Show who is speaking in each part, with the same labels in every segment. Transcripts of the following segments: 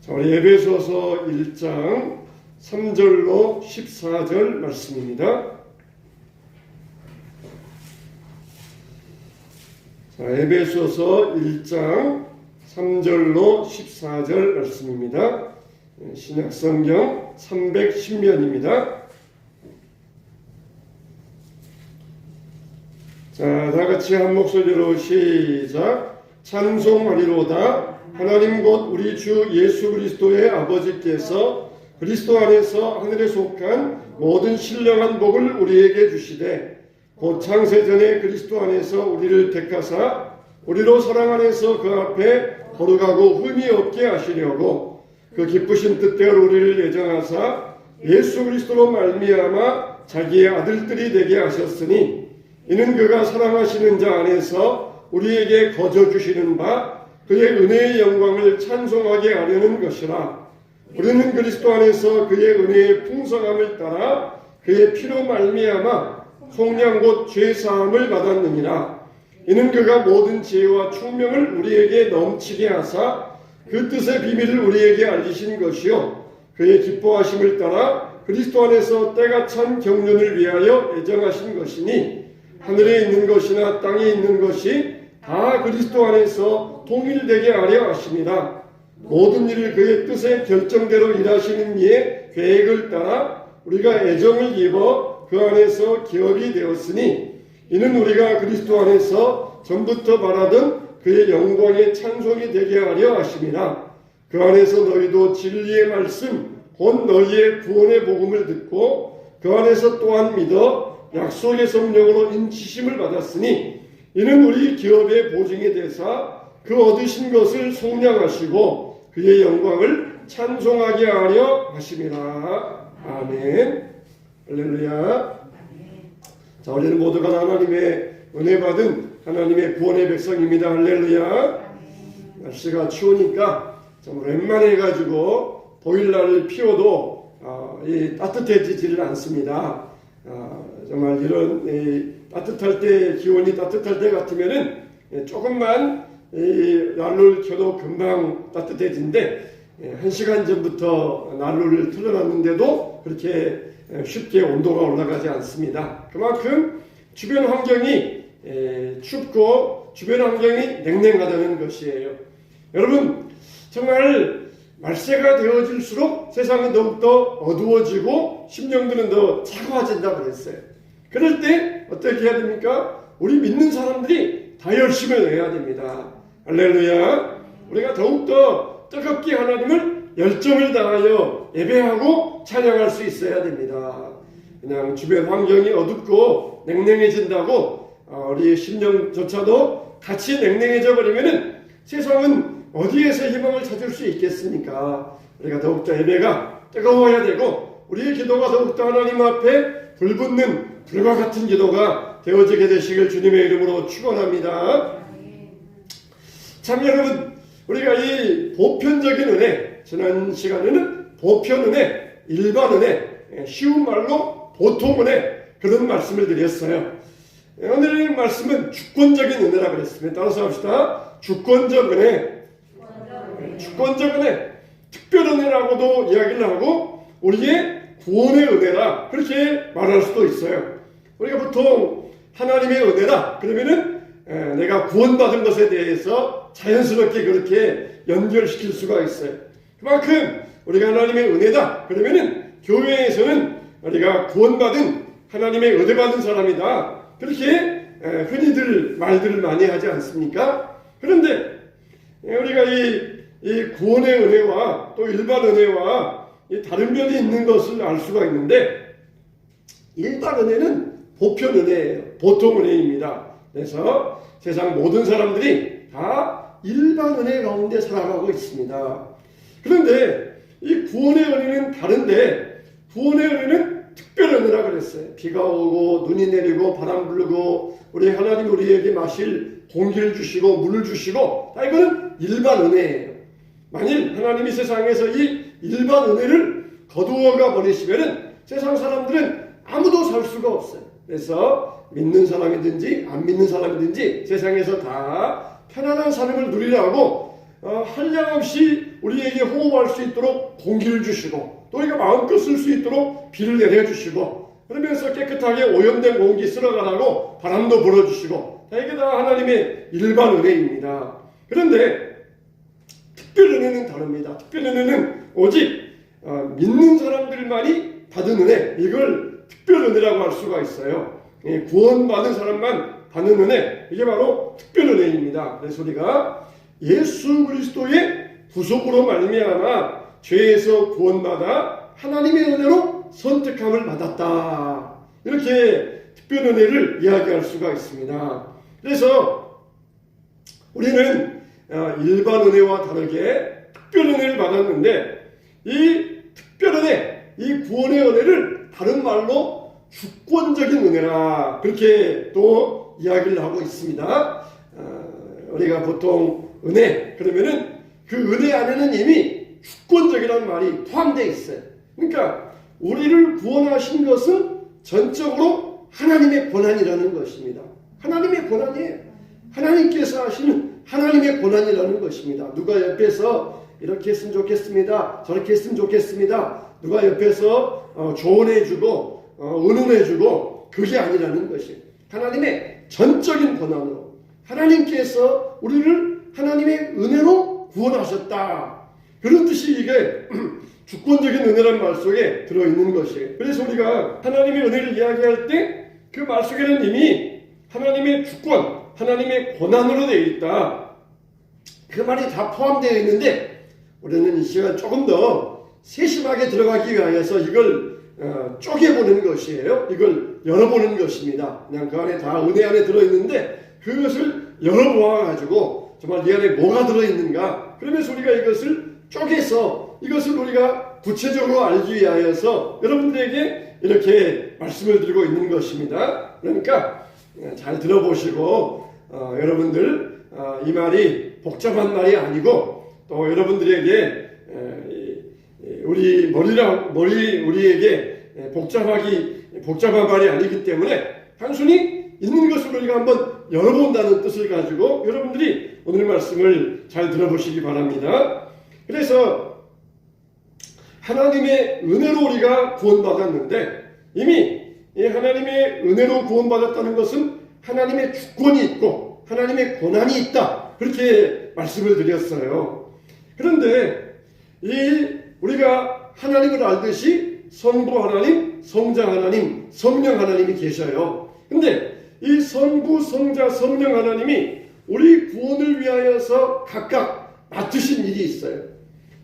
Speaker 1: 자, 우리 에베소서 1장 3절로 14절 말씀입니다. 자, 에베소서 1장 3절로 14절 말씀입니다. 신약성경 310면입니다. 자, 다같이 한 목소리로 시작. 찬송하리로다. 하나님 곧 우리 주 예수 그리스도의 아버지께서 그리스도 안에서 하늘에 속한 모든 신령한 복을 우리에게 주시되 곧 창세전에 그리스도 안에서 우리를 택하사 우리로 사랑 안에서 그 앞에 거룩하고 흠이 없게 하시려고 그 기쁘신 뜻대로 우리를 예정하사 예수 그리스도로 말미암아 자기의 아들들이 되게 하셨으니 이는 그가 사랑하시는 자 안에서 우리에게 거저 주시는 바 그의 은혜의 영광을 찬송하게 하려는 것이라. 우리는 그리스도 안에서 그의 은혜의 풍성함을 따라 그의 피로 말미암아 속량 곧 죄사함을 받았느니라. 이는 그가 모든 지혜와 총명을 우리에게 넘치게 하사 그 뜻의 비밀을 우리에게 알리신 것이요 그의 기뻐하심을 따라 그리스도 안에서 때가 찬 경륜을 위하여 예정하신 것이니 하늘에 있는 것이나 땅에 있는 것이 다 그리스도 안에서 통일되게 하려 하심이라. 모든 일을 그의 뜻의 결정대로 일하시는 이의 계획을 따라 우리가 애정을 입어 그 안에서 기업이 되었으니 이는 우리가 그리스도 안에서 전부터 바라던 그의 영광의 찬송이 되게 하려 하심이라. 그 안에서 너희도 진리의 말씀 곧 너희의 구원의 복음을 듣고 그 안에서 또한 믿어 약속의 성령으로 인치심을 받았으니 이는 우리 기업의 보증이 되사 그 얻으신 것을 속량하시고 그의 영광을 찬송하게 하려 하심이라. 아멘. 할렐루야. 자, 우리는 모두가 하나님의 은혜 받은 하나님의 구원의 백성입니다. 할렐루야. 날씨가 추우니까 좀 오랜만에 해가지고 보일러를 피워도 따뜻해지지를 않습니다. 정말 이런 따뜻할 때, 기온이 따뜻할 때 같으면은 조금만 난로를 켜도 금방 따뜻해진데 1시간 전부터 난로를 틀어놨는데도 그렇게 쉽게 온도가 올라가지 않습니다. 그만큼 주변 환경이 춥고 주변 환경이 냉랭하다는 것이에요. 여러분, 정말 말세가 되어질수록 세상은 더욱더 어두워지고 심령들은 더 차가워진다고 그랬어요. 그럴 때 어떻게 해야 됩니까? 우리 믿는 사람들이 다 열심을 해야 됩니다. 할렐루야. 우리가 더욱더 뜨겁게 하나님을 열정을 다하여 예배하고 찬양할 수 있어야 됩니다. 그냥 주변 환경이 어둡고 냉랭해진다고 우리 심령조차도 같이 냉랭해져 버리면은 세상은 어디에서 희망을 찾을 수 있겠습니까? 우리가 더욱더 예배가 뜨거워야 되고 우리의 기도가 더욱더 하나님 앞에 불붙는 불과 같은 기도가 되어지게 되시길 주님의 이름으로 축원합니다. 참 여러분, 우리가 이 보편적인 은혜, 지난 시간에는 보편 은혜, 일반 은혜, 쉬운 말로 보통 은혜, 그런 말씀을 드렸어요. 오늘 말씀은 주권적인 은혜라고 그랬습니다. 따라서 합시다. 주권적 은혜, 주권적 은혜, 특별 은혜라고도 이야기를 하고 우리의 구원의 은혜라 그렇게 말할 수도 있어요. 우리가 보통 하나님의 은혜다 그러면은 내가 구원받은 것에 대해서 자연스럽게 그렇게 연결시킬 수가 있어요. 그만큼 우리가 하나님의 은혜다 그러면은 교회에서는 우리가 구원받은 하나님의 은혜받은 사람이다 그렇게 흔히들 말들을 많이 하지 않습니까? 그런데 우리가 이 구원의 은혜와 또 일반 은혜와 다른 면이 있는 것을 알 수가 있는데 일반 은혜는 보편 은혜예요. 보통 은혜입니다. 그래서 세상 모든 사람들이 다 일반 은혜 가운데 살아가고 있습니다. 그런데 이 구원의 은혜는 다른데 구원의 은혜는 특별 은혜라 그랬어요. 비가 오고 눈이 내리고 바람 불고 우리 하나님 우리에게 마실 공기를 주시고 물을 주시고 다 이거는 일반 은혜예요. 만일 하나님이 세상에서 이 일반 은혜를 거두어가 버리시면은 세상 사람들은 아무도 살 수가 없어요. 그래서 믿는 사람이든지 안 믿는 사람이든지 세상에서 다 편안한 삶을 누리라고 한량없이 우리에게 호흡할 수 있도록 공기를 주시고 또 우리가 마음껏 쓸 수 있도록 비를 내려주시고 그러면서 깨끗하게 오염된 공기 쓸어가라고 바람도 불어주시고 이게 다 하나님의 일반 은혜입니다. 그런데 특별 은혜는 다릅니다. 특별 은혜는 오직 믿는 사람들만이 받은 은혜, 이걸 특별 은혜라고 할 수가 있어요. 구원받은 사람만 받는 은혜, 이게 바로 특별 은혜입니다. 그래서 우리가 예수 그리스도의 구속으로 말미암아 죄에서 구원받아 하나님의 은혜로 선택함을 받았다, 이렇게 특별 은혜를 이야기할 수가 있습니다. 그래서 우리는 일반 은혜와 다르게 특별 은혜를 받았는데 이 특별 은혜, 이 구원의 은혜를 다른 말로 주권적인 은혜라 그렇게 또 이야기를 하고 있습니다. 우리가 보통 은혜 그러면은 그 은혜 안에는 이미 주권적이라는 말이 포함되어 있어요. 그러니까 우리를 구원하신 것은 전적으로 하나님의 권한이라는 것입니다. 하나님의 권한이에요. 하나님께서 하시는 하나님의 권한이라는 것입니다. 누가 옆에서 이렇게 했으면 좋겠습니다, 저렇게 했으면 좋겠습니다, 누가 옆에서 조언해주고 의논해주고, 그게 아니라는 것이에요. 하나님의 전적인 권한으로 하나님께서 우리를 하나님의 은혜로 구원하셨다, 그런 뜻이 이게 주권적인 은혜라는 말 속에 들어있는 것이에요. 그래서 우리가 하나님의 은혜를 이야기할 때 그 말 속에는 이미 하나님의 주권, 하나님의 권한으로 되어 있다, 그 말이 다 포함되어 있는데 우리는 이 시간 조금 더 세심하게 들어가기 위하여서 이걸 쪼개보는 것이에요. 이걸 열어보는 것입니다. 그냥 그 안에 다 은혜 안에 들어있는데 그것을 열어보아가지고 정말 이 안에 뭐가 들어있는가, 그러면서 우리가 이것을 쪼개서 이것을 우리가 구체적으로 알기 위하여서 여러분들에게 이렇게 말씀을 드리고 있는 것입니다. 그러니까 잘 들어보시고 여러분들 이 말이 복잡한 말이 아니고 또 여러분들에게 우리에게 복잡한 말이 아니기 때문에 단순히 있는 것을 우리가 한번 열어본다는 뜻을 가지고 여러분들이 오늘 말씀을 잘 들어보시기 바랍니다. 그래서 하나님의 은혜로 우리가 구원받았는데 이미 이 하나님의 은혜로 구원받았다는 것은 하나님의 주권이 있고 하나님의 권한이 있다, 그렇게 말씀을 드렸어요. 그런데 우리가 하나님을 알듯이 성부 하나님, 성자 하나님, 성령 하나님이 계셔요. 근데 이 성부, 성자, 성령 하나님이 우리 구원을 위하여서 각각 맡으신 일이 있어요.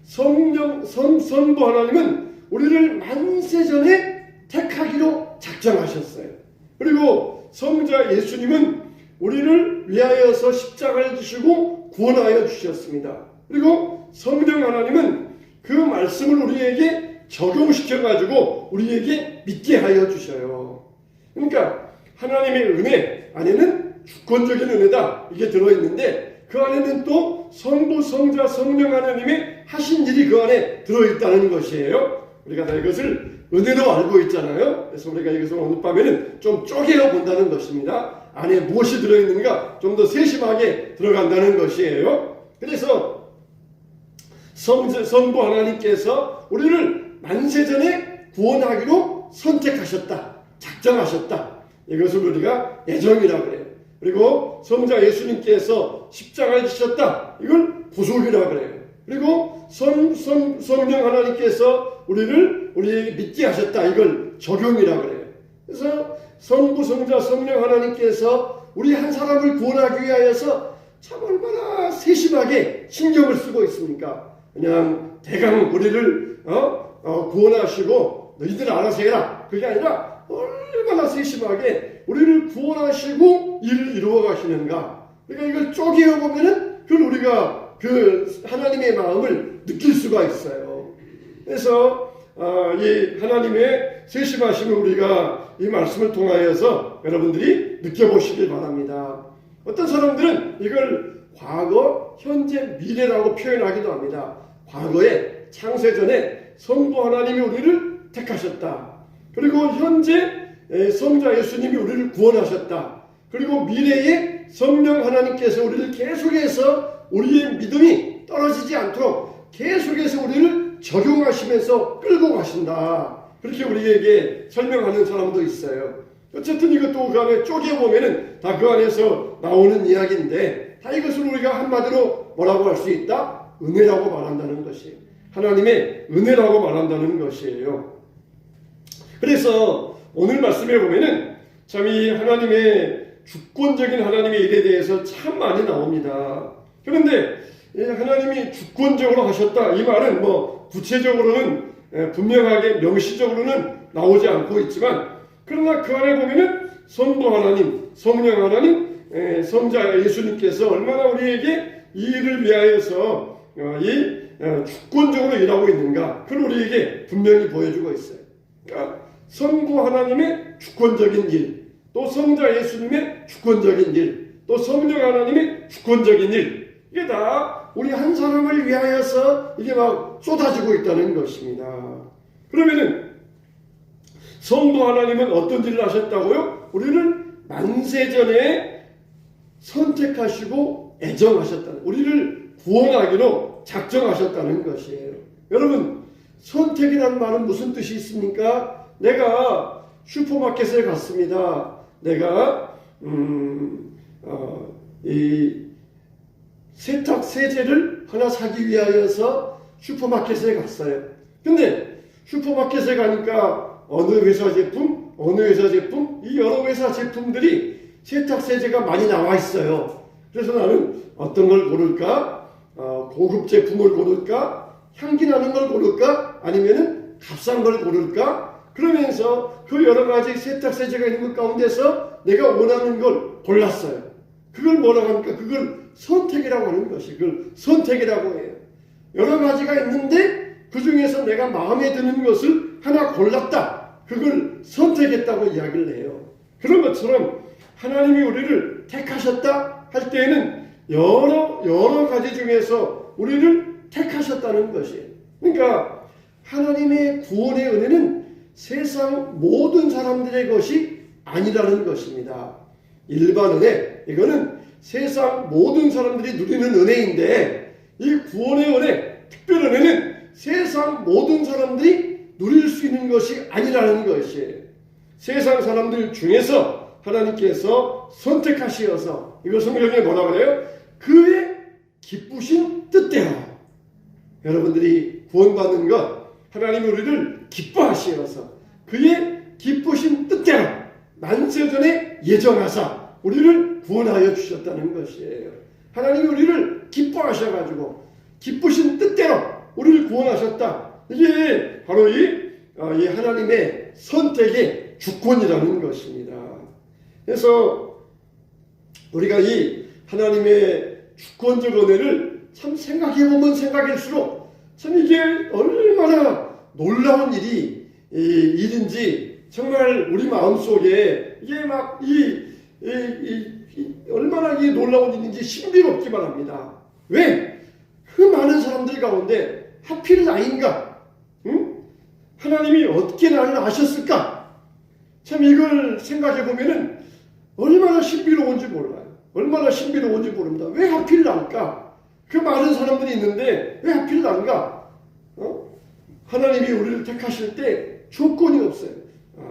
Speaker 1: 성부 하나님은 우리를 만세전에 택하기로 작정하셨어요. 그리고 성자 예수님은 우리를 위하여서 십자가를 지시고 구원하여 주셨습니다. 그리고 성령 하나님은 그 말씀을 우리에게 적용시켜가지고 우리에게 믿게 하여 주셔요. 그러니까 하나님의 은혜 안에는 주권적인 은혜다, 이게 들어있는데 그 안에는 또 성부, 성자, 성령 하나님의 하신 일이 그 안에 들어있다는 것이에요. 우리가 다 이것을 은혜로 알고 있잖아요. 그래서 우리가 이것을 오늘 밤에는 좀 쪼개어 본다는 것입니다. 안에 무엇이 들어있는가 좀 더 세심하게 들어간다는 것이에요. 그래서 성부 하나님께서 우리를 만세전에 구원하기로 선택하셨다, 작정하셨다, 이것을 우리가 예정이라고 그래요. 그리고 성자 예수님께서 십자가를 지셨다, 이걸 구속이라고 그래요. 그리고 성령 하나님께서 우리에게 믿게 하셨다, 이걸 적용이라고 그래요. 그래서 성부, 성자, 성령 하나님께서 우리 한 사람을 구원하기 위하여서 참 얼마나 세심하게 신경을 쓰고 있습니까? 그냥 대강 우리를 구원하시고 너희들 알아서 해라, 그게 아니라 얼마나 세심하게 우리를 구원하시고 일을 이루어 가시는가. 그러니까 이걸 쪼개어 보면은 그걸 우리가 그 하나님의 마음을 느낄 수가 있어요. 그래서 이 하나님의 세심하심을 우리가 이 말씀을 통하여서 여러분들이 느껴보시길 바랍니다. 어떤 사람들은 이걸 과거, 현재, 미래라고 표현하기도 합니다. 과거에 창세전에 성부 하나님이 우리를 택하셨다. 그리고 현재 성자 예수님이 우리를 구원하셨다. 그리고 미래에 성령 하나님께서 우리를 계속해서 우리의 믿음이 떨어지지 않도록 계속해서 우리를 적용하시면서 끌고 가신다. 그렇게 우리에게 설명하는 사람도 있어요. 어쨌든 이것도 그 안에 쪼개보면은 다 그 안에서 나오는 이야기인데, 다 이것을 우리가 한마디로 뭐라고 할 수 있다? 은혜라고 말한다는 것이에요. 하나님의 은혜라고 말한다는 것이에요. 그래서 오늘 말씀에 보면은 참 이 하나님의 주권적인 하나님의 일에 대해서 참 많이 나옵니다. 그런데 하나님이 주권적으로 하셨다, 이 말은 뭐 구체적으로는 분명하게 명시적으로는 나오지 않고 있지만, 그러나 그 안에 보면은 성부 하나님, 성령 하나님, 성자 예수님께서 얼마나 우리에게 이 일을 위하여서 이 주권적으로 일하고 있는가, 그걸 우리에게 분명히 보여주고 있어요. 그러니까 성부 하나님의 주권적인 일, 또 성자 예수님의 주권적인 일, 또 성령 하나님의 주권적인 일, 이게 다 우리 한 사람을 위하여서 이게 막 쏟아지고 있다는 것입니다. 그러면은 성부 하나님은 어떤 일을 하셨다고요? 우리를 만세전에 선택하시고 애정하셨다는, 우리를 구원하기로 작정하셨다는 것이에요. 여러분, 선택이라는 말은 무슨 뜻이 있습니까? 내가 슈퍼마켓에 갔습니다. 내가 이 세탁 세제를 하나 사기 위하여서 슈퍼마켓에 갔어요. 근데 슈퍼마켓에 가니까 어느 회사 제품, 이 여러 회사 제품들이 세탁 세제가 많이 나와 있어요. 그래서 나는 어떤 걸 고를까? 고급 제품을 고를까? 향기 나는 걸 고를까? 아니면은 값싼 걸 고를까? 그러면서 그 여러 가지 세탁 세제가 있는 것 가운데서 내가 원하는 걸 골랐어요. 그걸 뭐라고 합니까? 그걸 선택이라고 하는 것이, 그걸 선택이라고 해요. 여러 가지가 있는데 그 중에서 내가 마음에 드는 것을 하나 골랐다. 그걸 선택했다고 이야기를 해요. 그런 것처럼 하나님이 우리를 택하셨다 할 때에는 여러 가지 중에서 우리를 택하셨다는 것이에요. 그러니까 하나님의 구원의 은혜는 세상 모든 사람들의 것이 아니라는 것입니다. 일반 은혜, 이거는 세상 모든 사람들이 누리는 은혜인데, 이 구원의 은혜, 특별 은혜는 세상 모든 사람들이 누릴 수 있는 것이 아니라는 것이에요. 세상 사람들 중에서 하나님께서 선택하시어서, 이거 성경에 뭐라 그래요? 그의 기쁘신 뜻대로. 여러분들이 구원받는 것, 하나님이 우리를 기뻐하시어서 그의 기쁘신 뜻대로 만세전에 예정하사 우리를 구원하여 주셨다는 것이에요. 하나님이 우리를 기뻐하셔가지고 기쁘신 뜻대로 우리를 구원하셨다. 이게 바로 이 하나님의 선택의 주권이라는 것입니다. 그래서 우리가 이 하나님의 주권적 은혜를 참 생각해보면 생각할수록 참 이게 얼마나 놀라운 일인지 정말 우리 마음속에 이게 막 얼마나 이게 놀라운 일인지 신비롭기만 합니다. 왜? 그 많은 사람들 가운데 하필 나인가? 응? 하나님이 어떻게 나를 아셨을까? 참 이걸 생각해 보면은 얼마나 신비로운지 몰라요. 얼마나 신비로운지 모릅니다. 왜 하필 날까? 그 많은 사람들이 있는데 왜 하필 난가? 하나님이 우리를 택하실 때 조건이 없어요.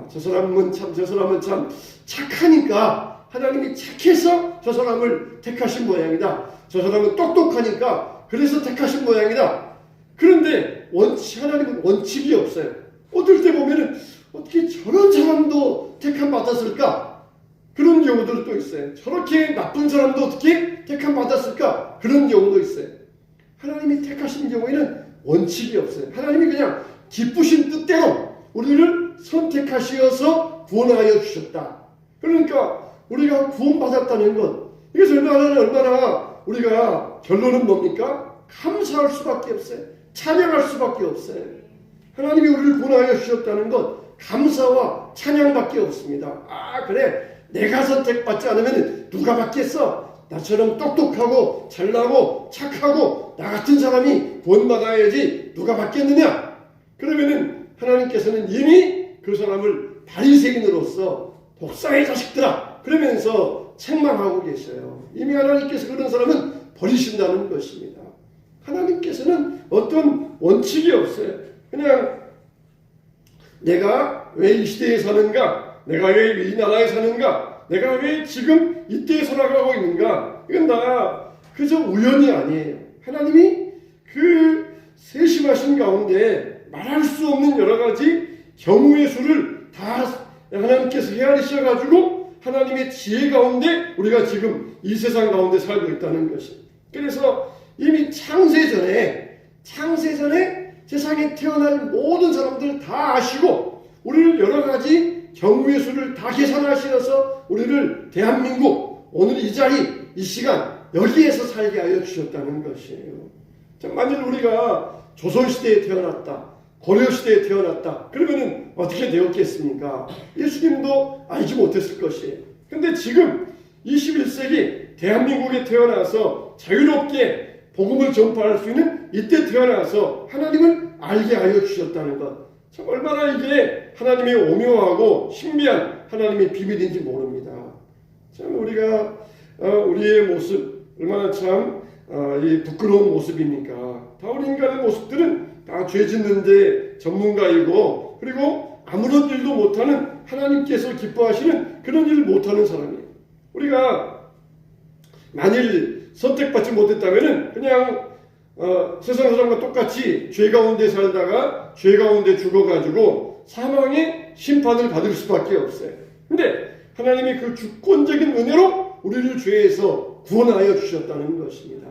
Speaker 1: 저 사람은 참 착하니까 하나님이 착해서 저 사람을 택하신 모양이다. 저 사람은 똑똑하니까 그래서 택하신 모양이다. 그런데 하나님은 원칙이 없어요. 어떨 때 보면은 어떻게 저런 사람도 택함 받았을까? 그런 경우들도 또 있어요. 저렇게 나쁜 사람도 어떻게 택함 받았을까? 그런 경우도 있어요. 하나님이 택하신 경우에는 원칙이 없어요. 하나님이 그냥 기쁘신 뜻대로 우리를 선택하시어서 구원하여 주셨다. 그러니까 우리가 구원받았다는 것, 이것이 얼마나 우리가 결론은 뭡니까? 감사할 수밖에 없어요. 찬양할 수밖에 없어요. 하나님이 우리를 구원하여 주셨다는 것, 감사와 찬양밖에 없습니다. 그래, 내가 선택받지 않으면 누가 받겠어? 나처럼 똑똑하고 잘나고 착하고 나 같은 사람이 구원받아야지 누가 받겠느냐? 그러면은 하나님께서는 이미 그 사람을 바리새인으로서 독사의 자식들아 그러면서 책망하고 계셔요. 이미 하나님께서 그런 사람은 버리신다는 것입니다. 하나님께서는 어떤 원칙이 없어요. 그냥 내가 왜 이 시대에 사는가, 내가 왜 이 나라에 사는가, 내가 왜 지금 이때에 살아가고 있는가, 이건 다 그저 우연이 아니에요. 하나님이 그 세심하신 가운데 말할 수 없는 여러 가지 경우의 수를 다 하나님께서 헤아리셔가지고 하나님의 지혜 가운데 우리가 지금 이 세상 가운데 살고 있다는 것이. 그래서 이미 창세전에 세상에 태어날 모든 사람들 다 아시고 우리를 여러 가지 경우의 수를 다 계산하셔서 우리를 대한민국 오늘 이 자리 이 시간 여기에서 살게 하여 주셨다는 것이에요. 자, 만일 우리가 조선시대에 태어났다, 고려시대에 태어났다, 그러면은 어떻게 되었겠습니까? 예수님도 알지 못했을 것이에요. 근데 지금 21세기 대한민국에 태어나서 자유롭게 복음을 전파할 수 있는 이때 태어나서 하나님을 알게 하여 주셨다는 것. 참 얼마나 이게 하나님의 오묘하고 신비한 하나님의 비밀인지 모릅니다. 참 우리가 우리의 모습 얼마나 참 이 부끄러운 모습입니까? 다 우리 인간의 모습들은 다 죄 짓는데 전문가이고 그리고 아무런 일도 못하는 하나님께서 기뻐하시는 그런 일을 못하는 사람이에요. 우리가 만일 선택받지 못했다면 그냥 세상 사람과 똑같이 죄 가운데 살다가 죄 가운데 죽어가지고 사망의 심판을 받을 수밖에 없어요. 근데 하나님이 그 주권적인 은혜로 우리를 죄에서 구원하여 주셨다는 것입니다.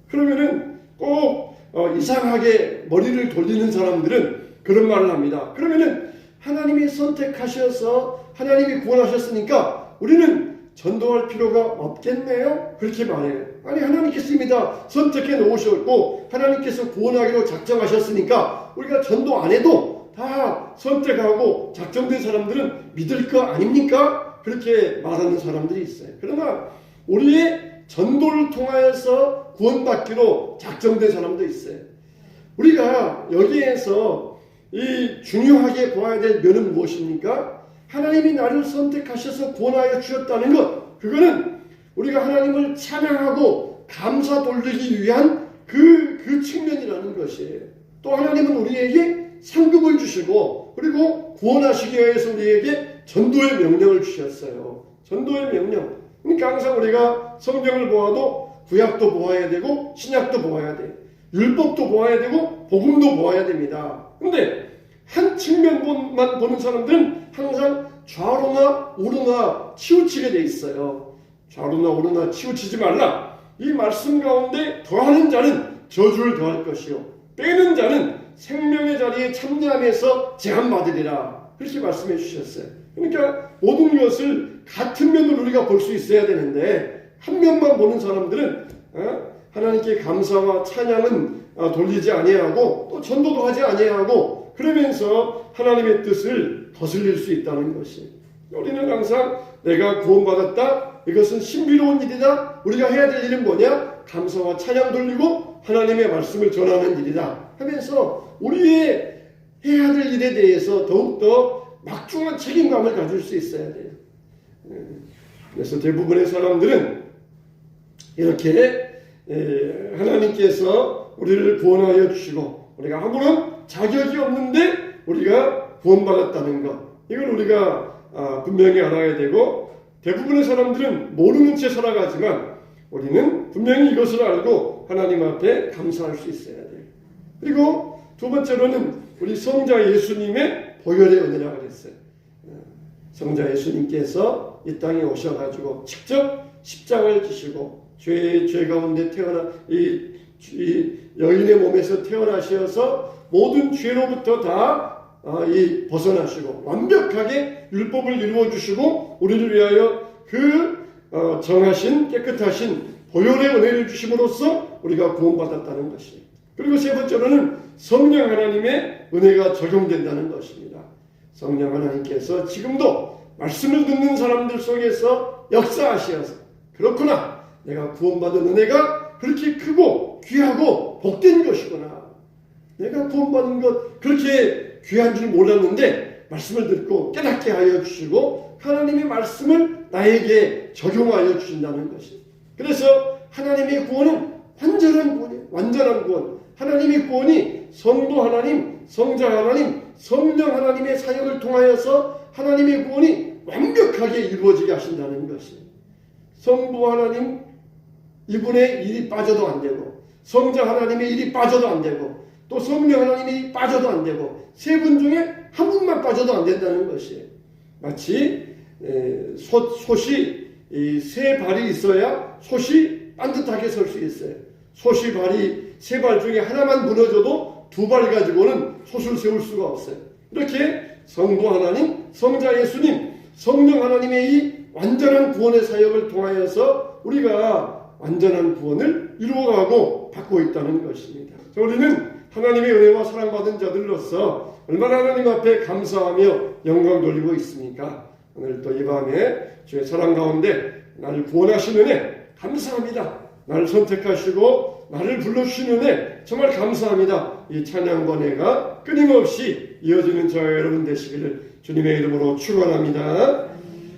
Speaker 1: 그러면은 꼭 이상하게 머리를 돌리는 사람들은 그런 말을 합니다. 그러면은 하나님이 선택하셔서 하나님이 구원하셨으니까 우리는 전도할 필요가 없겠네요? 그렇게 말해요. 아니 하나님께서 이미 다 선택해 놓으셨고 하나님께서 구원하기로 작정하셨으니까 우리가 전도 안 해도 다 선택하고 작정된 사람들은 믿을 거 아닙니까? 그렇게 말하는 사람들이 있어요. 그러나 우리의 전도를 통하여서 구원받기로 작정된 사람도 있어요. 우리가 여기에서 이 중요하게 보아야 될 면은 무엇입니까? 하나님이 나를 선택하셔서 구원하여 주셨다는 것, 그거는 우리가 하나님을 찬양하고 감사 돌리기 위한 그 측면이라는 것이에요. 또 하나님은 우리에게 상급을 주시고 그리고 구원하시기 위해서 우리에게 전도의 명령을 주셨어요. 전도의 명령. 그러니까 항상 우리가 성경을 보아도 구약도 보아야 되고 신약도 보아야 돼요. 율법도 보아야 되고 복음도 보아야 됩니다. 그런데 한 측면만 보는 사람들은 항상 좌로나 우로나 치우치게 돼 있어요. 좌로나 우로나 치우치지 말라. 이 말씀 가운데 더하는 자는 저주를 더할 것이요 빼는 자는 생명의 자리에 참여하면서 제한받으리라. 그렇게 말씀해 주셨어요. 그러니까 모든 것을 같은 면으로 우리가 볼 수 있어야 되는데 한 면만 보는 사람들은 하나님께 감사와 찬양은 돌리지 아니하고 또 전도도 하지 아니하고 그러면서 하나님의 뜻을 거슬릴 수 있다는 것이. 우리는 항상 내가 구원받았다, 이것은 신비로운 일이다, 우리가 해야 될 일은 뭐냐? 감사와 찬양 돌리고 하나님의 말씀을 전하는 일이다 하면서 우리의 해야 될 일에 대해서 더욱더 막중한 책임감을 가질 수 있어야 돼요. 그래서 대부분의 사람들은 이렇게 하나님께서 우리를 구원하여 주시고 우리가 아무런 자격이 없는데 우리가 구원받았다는 것, 이걸 우리가 분명히 알아야 되고, 대부분의 사람들은 모르는 채 살아가지만 우리는 분명히 이것을 알고 하나님 앞에 감사할 수 있어야 돼요. 그리고 두 번째로는 우리 성자 예수님의 보혈의 은혜라고 그랬어요. 성자 예수님께서 이 땅에 오셔가지고 직접 십자가를 지시고 죄 가운데 태어나 이 여인의 몸에서 태어나셔서 모든 죄로부터 다 벗어나시고 완벽하게 율법을 이루어 주시고 우리를 위하여 그 정하신 깨끗하신 보혈의 은혜를 주심으로써 우리가 구원받았다는 것이. 그리고 세 번째로는 성령 하나님의 은혜가 적용된다는 것입니다. 성령 하나님께서 지금도 말씀을 듣는 사람들 속에서 역사하셔서 그렇구나, 내가 구원받은 은혜가 그렇게 크고 귀하고 복된 것이구나, 내가 구원받은 것 그렇게 귀한 줄 몰랐는데 말씀을 듣고 깨닫게 하여 주시고 하나님의 말씀을 나에게 적용하여 주신다는 것이. 그래서 하나님의 구원은 완전한 구원이에요. 완전한 구원. 하나님의 구원이 성부 하나님, 성자 하나님, 성령 하나님의 사역을 통하여서 하나님의 구원이 완벽하게 이루어지게 하신다는 것이에요. 성부 하나님 이분의 일이 빠져도 안 되고, 성자 하나님의 일이 빠져도 안 되고, 또 성령 하나님이 빠져도 안 되고, 세 분 중에 한 분만 빠져도 안 된다는 것이에요. 마치 솥이 세 발이 있어야 솥이 반듯하게 설 수 있어요. 솥이 발이 세 발 중에 하나만 무너져도 두 발 가지고는 솥을 세울 수가 없어요. 이렇게 성부 하나님, 성자 예수님, 성령 하나님의 이 완전한 구원의 사역을 통하여서 우리가 완전한 구원을 이루어가고 받고 있다는 것입니다. 우리는 하나님의 은혜와 사랑받은 자들로서 얼마나 하나님 앞에 감사하며 영광 돌리고 있습니까? 오늘 또 이 밤에 주의 사랑 가운데 나를 구원하신 은혜 감사합니다. 나를 선택하시고 나를 불러주신 은혜 정말 감사합니다. 이 찬양 번외가 끊임없이 이어지는 저와 여러분 되시기를 주님의 이름으로 축원합니다.